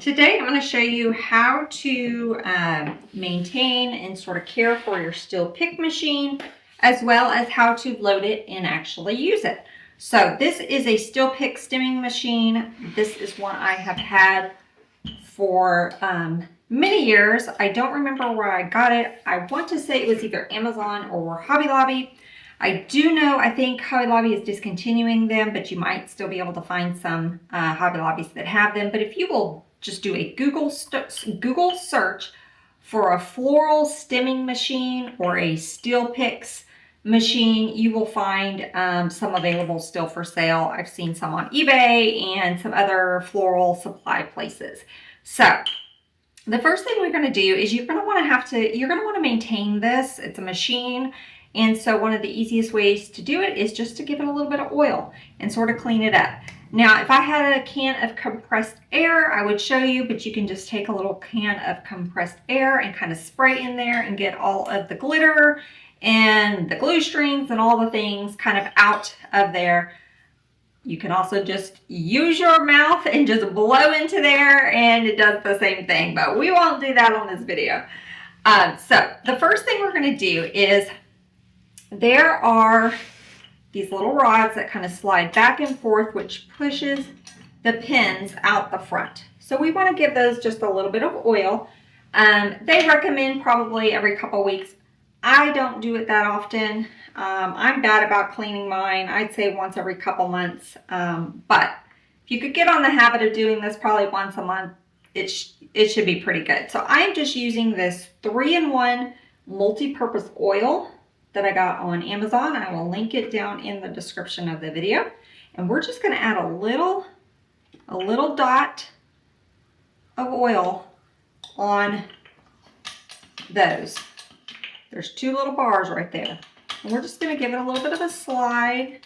Today I'm going to show you how to maintain and sort of care for your steel pick machine, as well as how to load it and actually use it. So this is a steel pick stemming machine. This is one I have had for many years. I don't remember where I got it. I want to say it was either Amazon or Hobby Lobby. I do know, I think Hobby Lobby is discontinuing them, but you might still be able to find some Hobby Lobbies that have them. But if you will just do a Google search for a floral stemming machine or a steel picks machine, you will find some available still for sale. I've seen some on eBay and some other floral supply places. So the first thing we're going to do is you're going to want to maintain this. It's a machine. And so one of the easiest ways to do it is just to give it a little bit of oil and sort of clean it up. Now, if I had a can of compressed air, I would show you, but you can just take a little can of compressed air and kind of spray in there and get all of the glitter and the glue strings and all the things kind of out of there. You can also just use your mouth and just blow into there and it does the same thing, but we won't do that on this video. So the first thing we're going to do is there are these little rods that kind of slide back and forth, which pushes the pins out the front. So we want to give those just a little bit of oil. They recommend probably every couple weeks. I don't do it that often. I'm bad about cleaning mine. I'd say once every couple months. But if you could get on the habit of doing this probably once a month, it should be pretty good. So I'm just using this 3-in-1 multi-purpose oil that I got on Amazon. I will link it down in the description of the video. And we're just going to add a little dot of oil on those. There's 2 little bars right there. And we're just going to give it a little bit of a slide.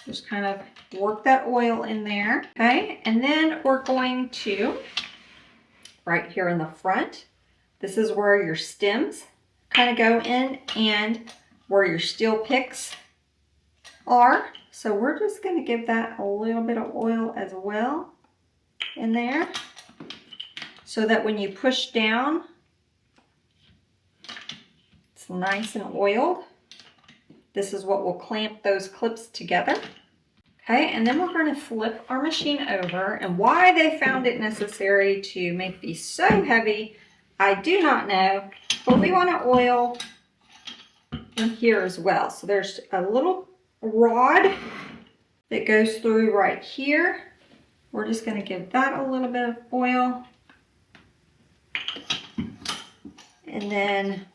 Just kind of work that oil in there. Okay, and then we're going to, right here in the front, this is where your stems kind of go in and where your steel picks are. So we're just going to give that a little bit of oil as well in there so that when you push down, it's nice and oiled. This is what will clamp those clips together. Okay, and then we're going to flip our machine over, and why they found it necessary to make these so heavy, I do not know. But we want to oil in here as well. So there's a little rod that goes through right here. We're just going to give that a little bit of oil. And then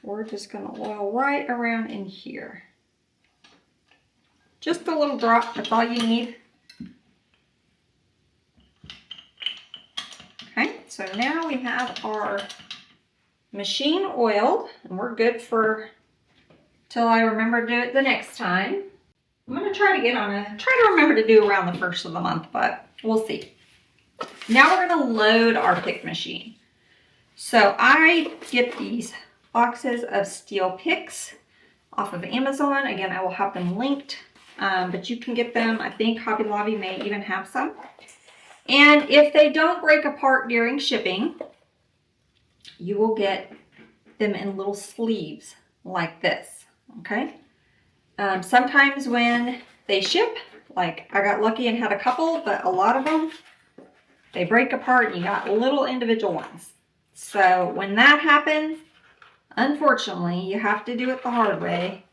we're just going to oil right around in here. Just a little drop, that's all you need. Okay, so now we have our machine oiled, and we're good for till I remember to do it the next time. I'm going to try to remember to do around the 1st of the month, but we'll see. Now we're going to load our pick machine. So I get these boxes of steel picks off of Amazon. Again, I will have them linked, but you can get them. I think Hobby Lobby may even have some. And if they don't break apart during shipping, you will get them in little sleeves like this, okay? Sometimes when they ship, like I got lucky and had a couple, but a lot of them, they break apart and you got little individual ones. So when that happens, unfortunately, you have to do it the hard way.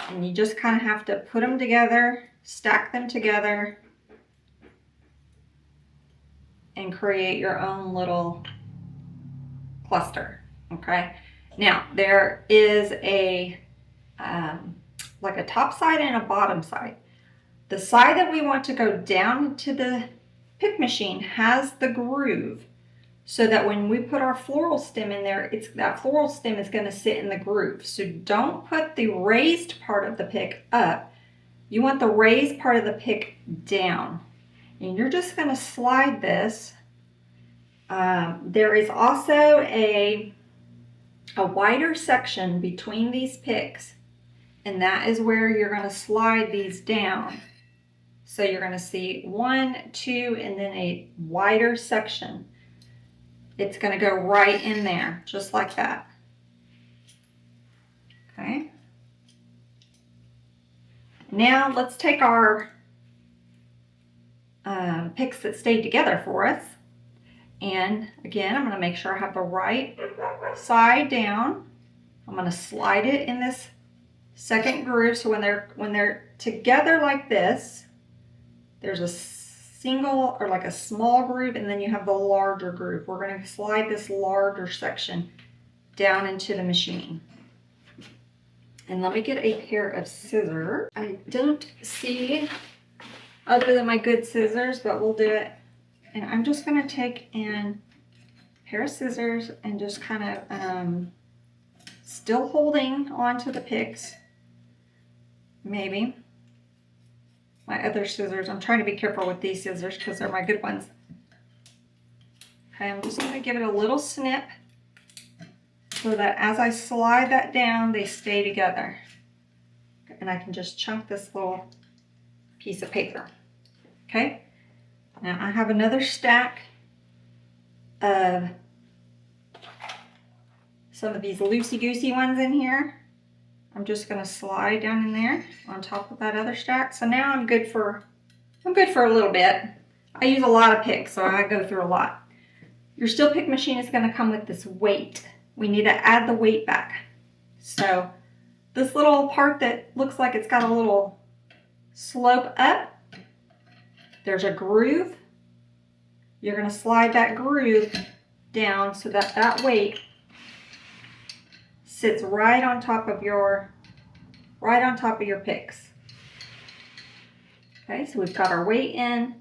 And you just kind of have to put them together, stack them together, and create your own little cluster. Okay, now there is a like a top side and a bottom side. The side that we want to go down to the pick machine has the groove, so that when we put our floral stem in there, that floral stem is going to sit in the groove. So don't put the raised part of the pick up. You want the raised part of the pick down, and you're just going to slide this. There is also a wider section between these picks, and that is where you're going to slide these down. So you're going to see 1, 2, and then a wider section. It's going to go right in there, just like that. Okay. Now let's take our picks that stayed together for us. And again, I'm going to make sure I have the right side down. I'm going to slide it in this second groove. So when they're together like this, there's a single or like a small groove, and then you have the larger groove. We're going to slide this larger section down into the machine. And let me get a pair of scissors. I don't see other than my good scissors, but we'll do it. And I'm just going to take in a pair of scissors and just kind of still holding onto the picks. Maybe. My other scissors. I'm trying to be careful with these scissors because they're my good ones. Okay, I'm just going to give it a little snip so that as I slide that down, they stay together. And I can just chunk this little piece of paper. Okay? Now I have another stack of some of these loosey-goosey ones in here. I'm just going to slide down in there on top of that other stack. So now I'm good for a little bit. I use a lot of picks, so I go through a lot. Your steel pick machine is going to come with this weight. We need to add the weight back. So this little part that looks like it's got a little slope up, there's a groove. You're going to slide that groove down so that that weight sits right on top of your picks. Okay, so we've got our weight in,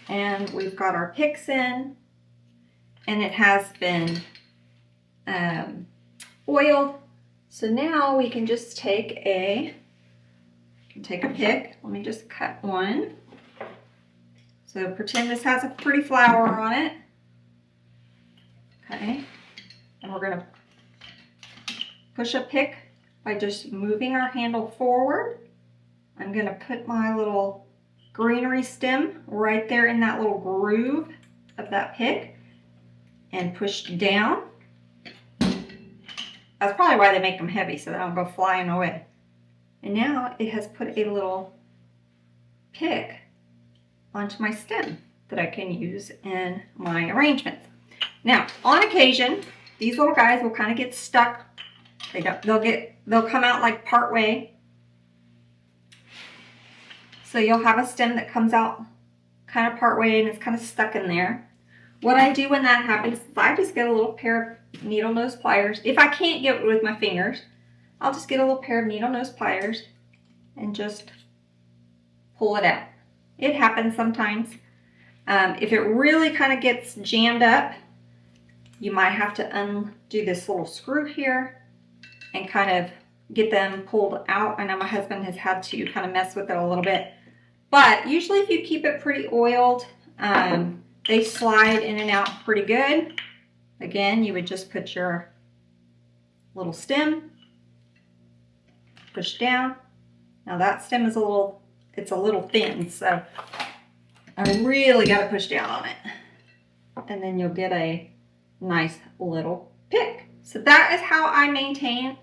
and we've got our picks in, and it has been oiled. So now we can just take a pick. Let me just cut one. So pretend this has a pretty flower on it. Okay, and we're going to push a pick by just moving our handle forward. I'm going to put my little greenery stem right there in that little groove of that pick and push down. That's probably why they make them heavy, so they don't go flying away. And now it has put a little pick onto my stem that I can use in my arrangements. Now, on occasion, these little guys will kind of get stuck. They'll come out like part way. So you'll have a stem that comes out kind of part way and it's kind of stuck in there. What I do when that happens is I just get a little pair of needle nose pliers. If I can't get it with my fingers, I'll just get a little pair of needle nose pliers and just pull it out. It happens sometimes. If it really kind of gets jammed up, you might have to undo this little screw here and kind of get them pulled out. I know my husband has had to kind of mess with it a little bit. But usually if you keep it pretty oiled, they slide in and out pretty good. Again, you would just put your little stem, push down. Now that stem is a little thin, so I really got to push down on it. And then you'll get a nice little pick. So that is how I maintain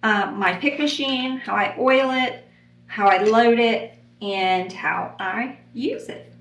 my pick machine, how I oil it, how I load it, and how I use it.